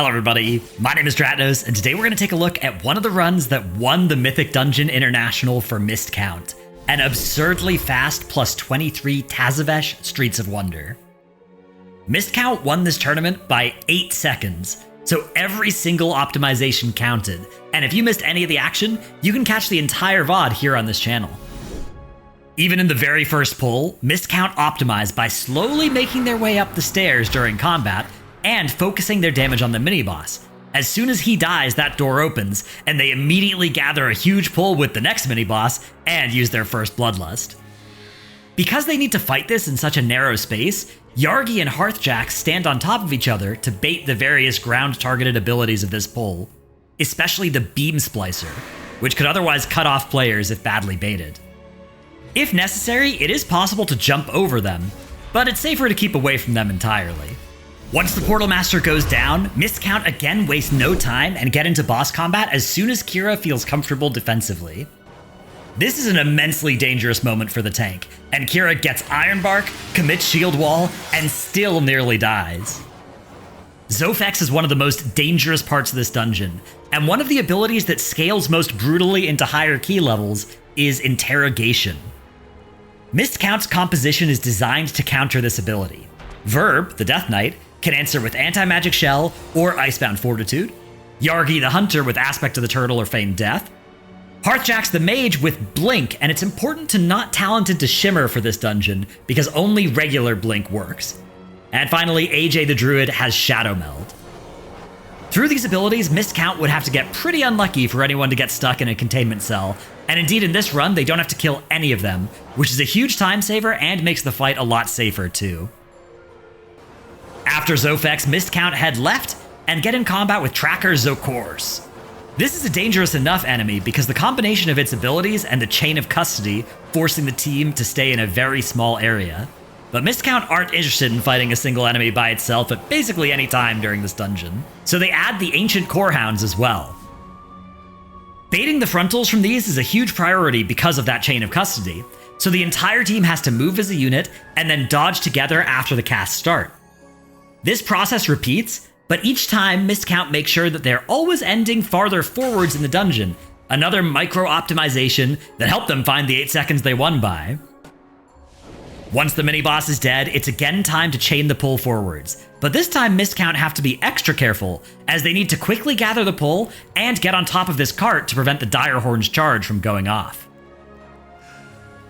Hello everybody, my name is Dratnos, and today we're going to take a look at one of the runs that won the Mythic Dungeon International for Mist Count, an absurdly fast plus 23 Tazavesh Streets of Wonder. Mist Count won this tournament by 8 seconds, so every single optimization counted, and if you missed any of the action, you can catch the entire VOD here on this channel. Even in the very first pull, Mist Count optimized by slowly making their way up the stairs during combat, and focusing their damage on the mini-boss. As soon as he dies, that door opens, and they immediately gather a huge pull with the next mini-boss, and use their first Bloodlust. Because they need to fight this in such a narrow space, Yargi and Hearthjack stand on top of each other to bait the various ground-targeted abilities of this pull, especially the Beam Splicer, which could otherwise cut off players if badly baited. If necessary, it is possible to jump over them, but it's safer to keep away from them entirely. Once the Portal Master goes down, Mist Count again wastes no time and get into boss combat as soon as Kira feels comfortable defensively. This is an immensely dangerous moment for the tank, and Kira gets Iron Bark, commits Shield Wall, and still nearly dies. Zo'phex is one of the most dangerous parts of this dungeon, and one of the abilities that scales most brutally into higher key levels is Interrogation. Mist Count's composition is designed to counter this ability. Verb, the Death Knight, can answer with Anti-Magic Shell or Icebound Fortitude, Yargi the Hunter with Aspect of the Turtle or Feigned Death, Hearthjack's the Mage with Blink, and it's important to not talent into Shimmer for this dungeon because only regular Blink works. And finally, AJ the Druid has Shadow Meld. Through these abilities, Mist Count would have to get pretty unlucky for anyone to get stuck in a containment cell, and indeed in this run they don't have to kill any of them, which is a huge time saver and makes the fight a lot safer too. After Zo'phex, Mist Count head left and get in combat with Tracker Zo'gron. This is a dangerous enough enemy because the combination of its abilities and the chain of custody forcing the team to stay in a very small area. But Mist Count aren't interested in fighting a single enemy by itself at basically any time during this dungeon, so they add the Ancient Core Hounds as well. Baiting the frontals from these is a huge priority because of that chain of custody, so the entire team has to move as a unit and then dodge together after the casts start. This process repeats, but each time Mist Count makes sure that they're always ending farther forwards in the dungeon, another micro-optimization that helped them find the 8 seconds they won by. Once the mini-boss is dead, it's again time to chain the pull forwards, but this time Mist Count have to be extra careful, as they need to quickly gather the pull and get on top of this cart to prevent the Dire Horn's charge from going off.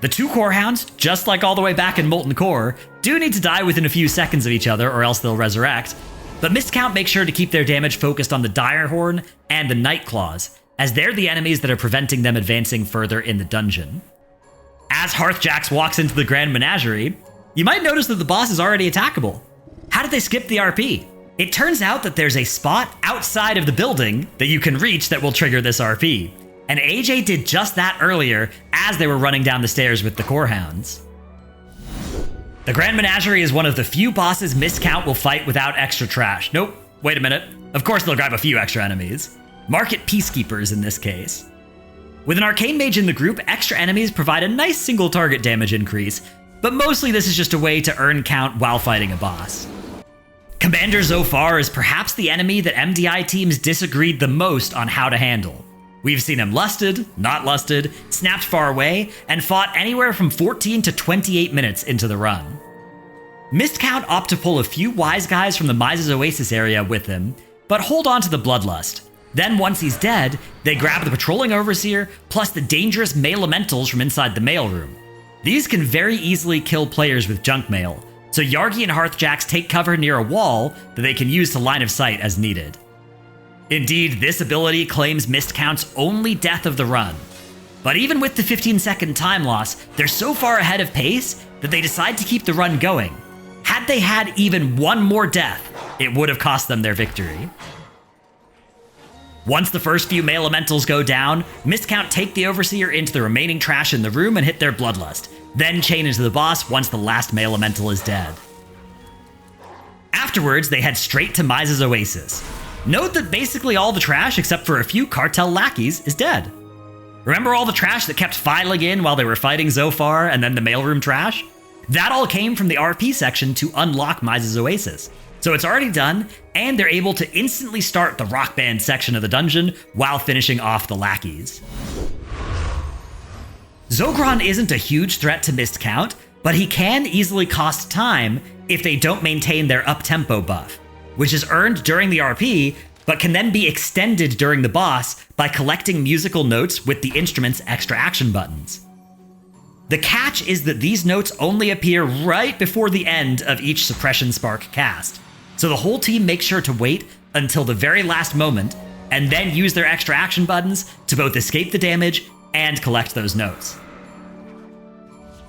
The two Core Hounds, just like all the way back in Molten Core, do need to die within a few seconds of each other or else they'll resurrect, but Mist Count makes sure to keep their damage focused on the Dire Horn and the Night Claws, as they're the enemies that are preventing them advancing further in the dungeon. As Hearthjack walks into the Grand Menagerie, you might notice that the boss is already attackable. How did they skip the RP? It turns out that there's a spot outside of the building that you can reach that will trigger this RP. And AJ did just that earlier as they were running down the stairs with the Core Hounds. The Grand Menagerie is one of the few bosses Mist Count will fight without extra trash. Nope, wait a minute. Of course they'll grab a few extra enemies. Market Peacekeepers in this case. With an Arcane Mage in the group, extra enemies provide a nice single target damage increase, but mostly this is just a way to earn count while fighting a boss. Commander Zo'phar is perhaps the enemy that MDI teams disagreed the most on how to handle. We've seen him lusted, not lusted, snapped far away, and fought anywhere from 14 to 28 minutes into the run. Mist Count opt to pull a few wise guys from the Myza's Oasis area with him, but hold on to the Bloodlust. Then once he's dead, they grab the Patrolling Overseer, plus the dangerous Mail Elementals from inside the Mailroom. These can very easily kill players with junk mail, so Yargi and Hearthjack take cover near a wall that they can use to line of sight as needed. Indeed, this ability claims Mist Count's only death of the run. But even with the 15-second time loss, they're so far ahead of pace that they decide to keep the run going. Had they had even one more death, it would have cost them their victory. Once the first few Mail Elementals go down, Mist Count take the Overseer into the remaining trash in the room and hit their Bloodlust, then chain into the boss once the last Mail Elemental is dead. Afterwards, they head straight to Myza's Oasis. Note that basically all the trash, except for a few cartel lackeys, is dead. Remember all the trash that kept filing in while they were fighting Zo'phar and then the mailroom trash? That all came from the RP section to unlock Myza's Oasis. So it's already done, and they're able to instantly start the rock band section of the dungeon while finishing off the lackeys. Zo'gron isn't a huge threat to missed count, but he can easily cost time if they don't maintain their up-tempo buff, which is earned during the RP, but can then be extended during the boss by collecting musical notes with the instrument's extra action buttons. The catch is that these notes only appear right before the end of each suppression spark cast, so the whole team makes sure to wait until the very last moment and then use their extra action buttons to both escape the damage and collect those notes.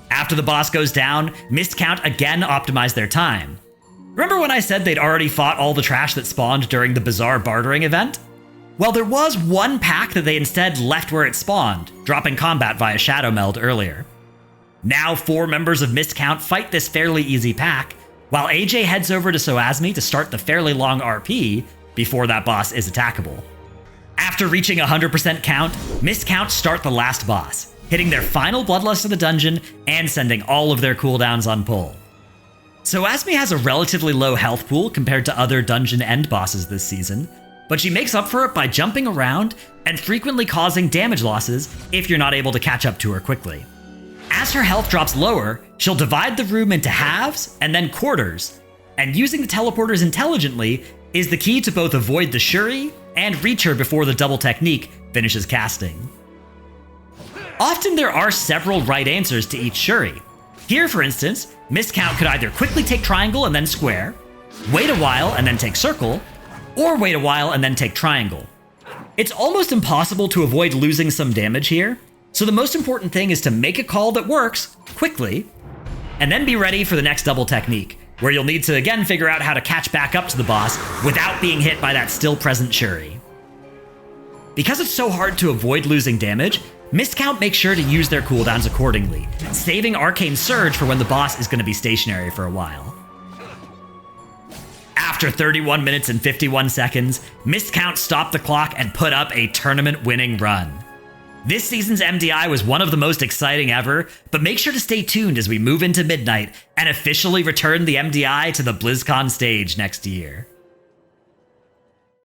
After the boss goes down, missed count again optimized their time. Remember when I said they'd already fought all the trash that spawned during the bizarre bartering event? Well, there was one pack that they instead left where it spawned, dropping combat via Shadow Meld earlier. Now 4 members of missed count fight this fairly easy pack, while AJ heads over to Soazmi to start the fairly long RP before that boss is attackable. After reaching 100% count, missed count start the last boss, hitting their final bloodlust of the dungeon and sending all of their cooldowns on pull. Soazmi has a relatively low health pool compared to other dungeon end bosses this season, but she makes up for it by jumping around and frequently causing damage losses if you're not able to catch up to her quickly. As her health drops lower, she'll divide the room into halves and then quarters, and using the teleporters intelligently is the key to both avoid the Shuri and reach her before the double technique finishes casting. Often there are several right answers to each Shuri. Here, for instance, missed count could either quickly take triangle and then square, wait a while and then take circle, or wait a while and then take triangle. It's almost impossible to avoid losing some damage here, so the most important thing is to make a call that works quickly, and then be ready for the next double technique, where you'll need to again figure out how to catch back up to the boss without being hit by that still present Shuri. Because it's so hard to avoid losing damage, missed count makes sure to use their cooldowns accordingly, saving Arcane Surge for when the boss is going to be stationary for a while. After 31 minutes and 51 seconds, missed count stopped the clock and put up a tournament-winning run. This season's MDI was one of the most exciting ever, but make sure to stay tuned as we move into midnight and officially return the MDI to the BlizzCon stage next year.